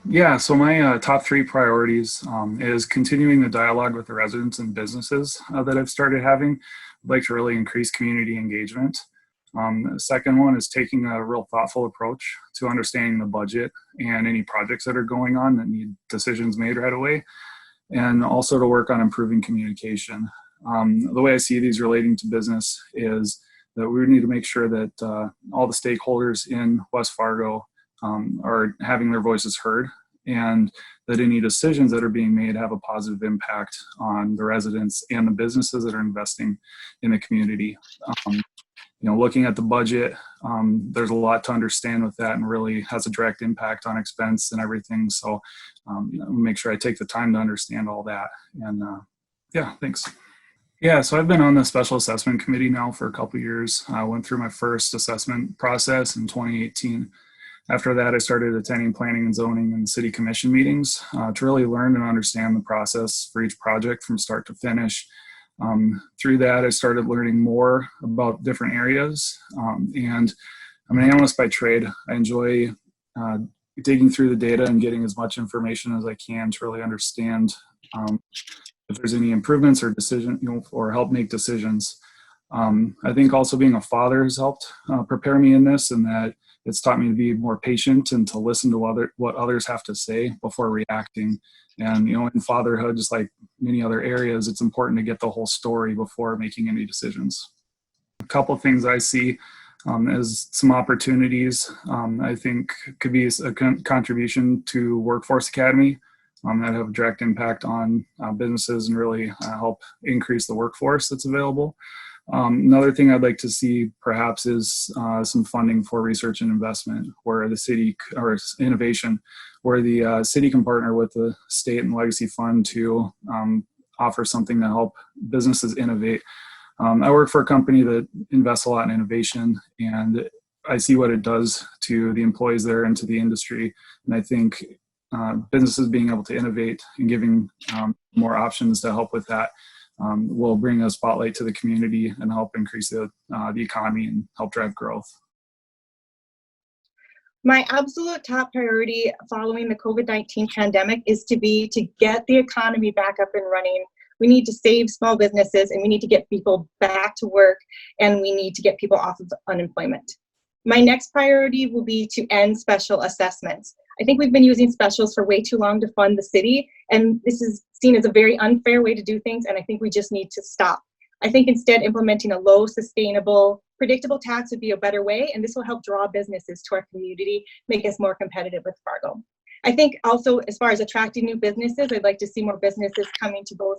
Yeah, so my top three priorities is continuing the dialogue with the residents and businesses that I've started having. I'd like to really increase community engagement. The second one is taking a real thoughtful approach to understanding the budget and any projects that are going on that need decisions made right away, and also to work on improving communication. The way I see these relating to business is that we need to make sure that all the stakeholders in West Fargo are having their voices heard, and that any decisions that are being made have a positive impact on the residents and the businesses that are investing in the community. Looking at the budget, there's a lot to understand with that, and really has a direct impact on expense and everything. So, make sure I take the time to understand all that. And yeah, thanks. Yeah, so I've been on the special assessment committee now for a couple of years. I went through my first assessment process in 2018. After that, I started attending planning and zoning and city commission meetings to really learn and understand the process for each project from start to finish. Through that, I started learning more about different areas. And I'm an analyst by trade. I enjoy digging through the data and getting as much information as I can to really understand if there's any improvements or or help make decisions. I think also being a father has helped prepare me in this, and that it's taught me to be more patient and to listen to what others have to say before reacting. And, in fatherhood, just like many other areas, it's important to get the whole story before making any decisions. A couple of things I see as some opportunities, I think could be a contribution to Workforce Academy that have a direct impact on businesses and really help increase the workforce that's available. Another thing I'd like to see perhaps is some funding for research and investment, where the city, or innovation, where the city can partner with the state and legacy fund to offer something to help businesses innovate. I work for a company that invests a lot in innovation, and I see what it does to the employees there and to the industry. And I think businesses being able to innovate and giving more options to help with that will bring a spotlight to the community and help increase the economy and help drive growth. My absolute top priority following the COVID-19 pandemic is to get the economy back up and running. We need to save small businesses, and we need to get people back to work, and we need to get people off of unemployment. My next priority will be to end special assessments. I think we've been using specials for way too long to fund the city, and this is seen as a very unfair way to do things, and I think we just need to stop. I think instead implementing a low, sustainable, predictable tax would be a better way, and this will help draw businesses to our community, make us more competitive with Fargo. I think also, as far as attracting new businesses, I'd like to see more businesses coming to both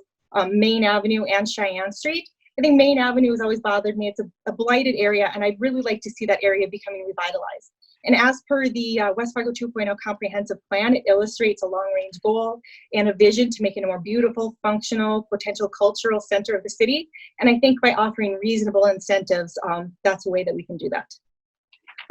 Main Avenue and Cheyenne Street. I think Main Avenue has always bothered me. It's a blighted area, and I'd really like to see that area becoming revitalized. And as per the West Fargo 2.0 comprehensive plan, it illustrates a long-range goal and a vision to make it a more beautiful, functional, potential cultural center of the city. And I think by offering reasonable incentives, that's a way that we can do that.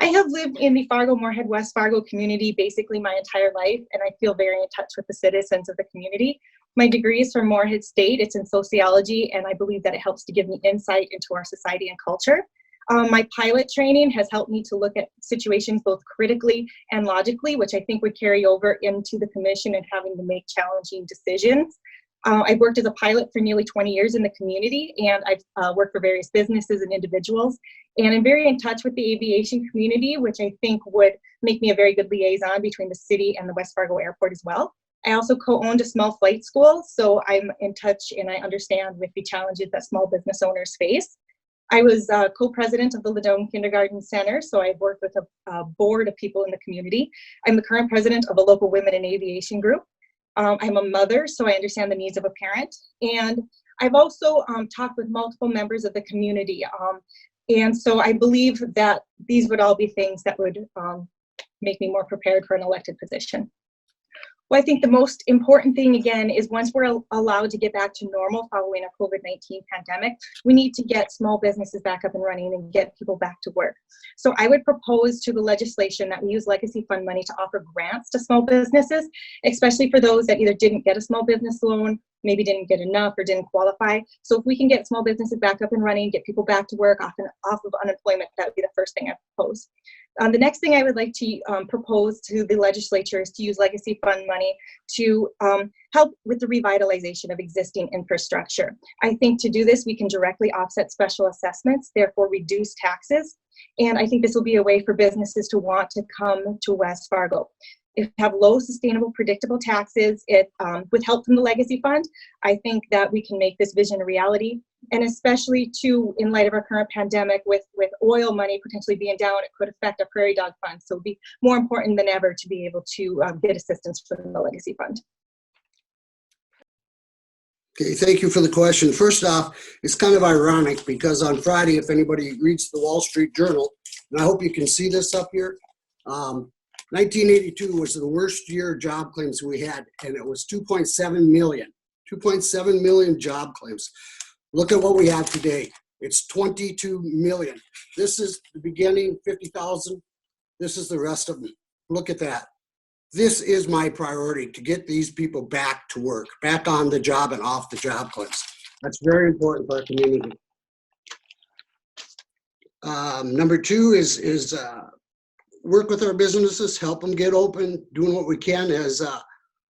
I have lived in the Fargo-Moorhead West Fargo community basically my entire life, and I feel very in touch with the citizens of the community. My degree is from Moorhead State. It's in sociology, and I believe that it helps to give me insight into our society and culture. My pilot training has helped me to look at situations both critically and logically, which I think would carry over into the commission and having to make challenging decisions. I've worked as a pilot for nearly 20 years in the community, and I've worked for various businesses and individuals. And I'm very in touch with the aviation community, which I think would make me a very good liaison between the city and the West Fargo Airport as well. I also co-owned a small flight school, so I'm in touch and I understand with the challenges that small business owners face. I was co-president of the Ladome Kindergarten Center, so I've worked with a board of people in the community. I'm the current president of a local women in aviation group. I'm a mother, so I understand the needs of a parent. And I've also talked with multiple members of the community. And so I believe that these would all be things that would make me more prepared for an elected position. Well, I think the most important thing, again, is once we're allowed to get back to normal following a COVID-19 pandemic, we need to get small businesses back up and running and get people back to work. So I would propose to the legislation that we use legacy fund money to offer grants to small businesses, especially for those that either didn't get a small business loan, maybe didn't get enough or didn't qualify. So if we can get small businesses back up and running, get people back to work off of unemployment, that would be the first thing I propose. The next thing I would like to propose to the legislature is to use legacy fund money to help with the revitalization of existing infrastructure. I think to do this, we can directly offset special assessments, therefore reduce taxes. And I think this will be a way for businesses to want to come to West Fargo. If we have low, sustainable, predictable taxes, with help from the legacy fund, I think that we can make this vision a reality. And especially too, in light of our current pandemic, with oil money potentially being down, it could affect our prairie dog fund. So it'd be more important than ever to be able to get assistance from the legacy fund. Okay, thank you for the question. First off, it's kind of ironic because on Friday, if anybody reads the Wall Street Journal, and I hope you can see this up here, 1982 was the worst year of job claims we had, and it was 2.7 million. 2.7 million job claims. Look at what we have today. It's 22 million. This is the beginning, 50,000. This is the rest of them. Look at that. This is my priority, to get these people back to work, back on the job and off the job claims. That's very important for our community. Number two is work with our businesses, help them get open, doing what we can. As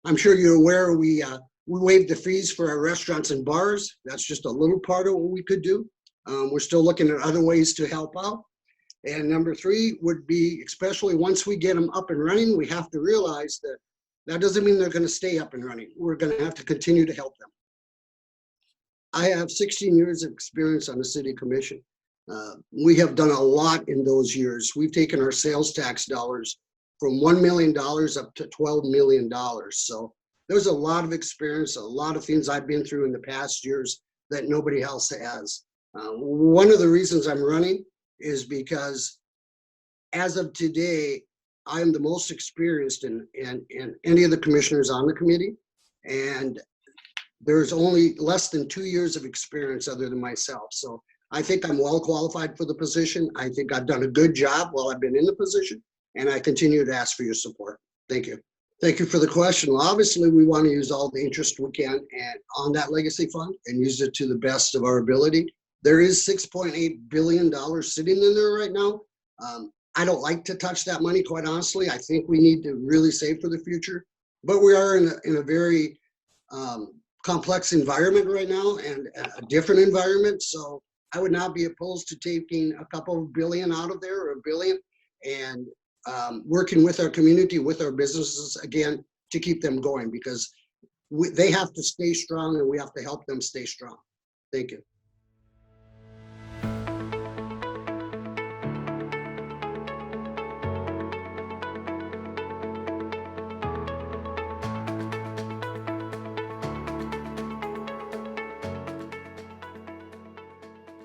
I'm sure you're aware, we waived the fees for our restaurants and bars. That's just a little part of what we could do. We're still looking at other ways to help out. And number three would be, especially once we get them up and running, we have to realize that that doesn't mean they're going to stay up and running. We're going to have to continue to help them. I have 16 years of experience on the city commission. We have done a lot in those years. We've taken our sales tax dollars from $1 million up to $12 million. So there's a lot of experience, a lot of things I've been through in the past years that nobody else has. One of the reasons I'm running is because as of today, I'm the most experienced in any of the commissioners on the committee. And there's only less than 2 years of experience other than myself. So I think I'm well qualified for the position. I think I've done a good job while I've been in the position, and I continue to ask for your support. Thank you. Thank you for the question. Well, obviously, we want to use all the interest we can on that legacy fund and use it to the best of our ability. There is $6.8 billion sitting in there right now. I don't like to touch that money, quite honestly. I think we need to really save for the future. But we are in a very complex environment right now, and a different environment. So I would not be opposed to taking a couple of billion out of there, or $1 billion, and working with our community, with our businesses again, to keep them going, because they have to stay strong and we have to help them stay strong. Thank you.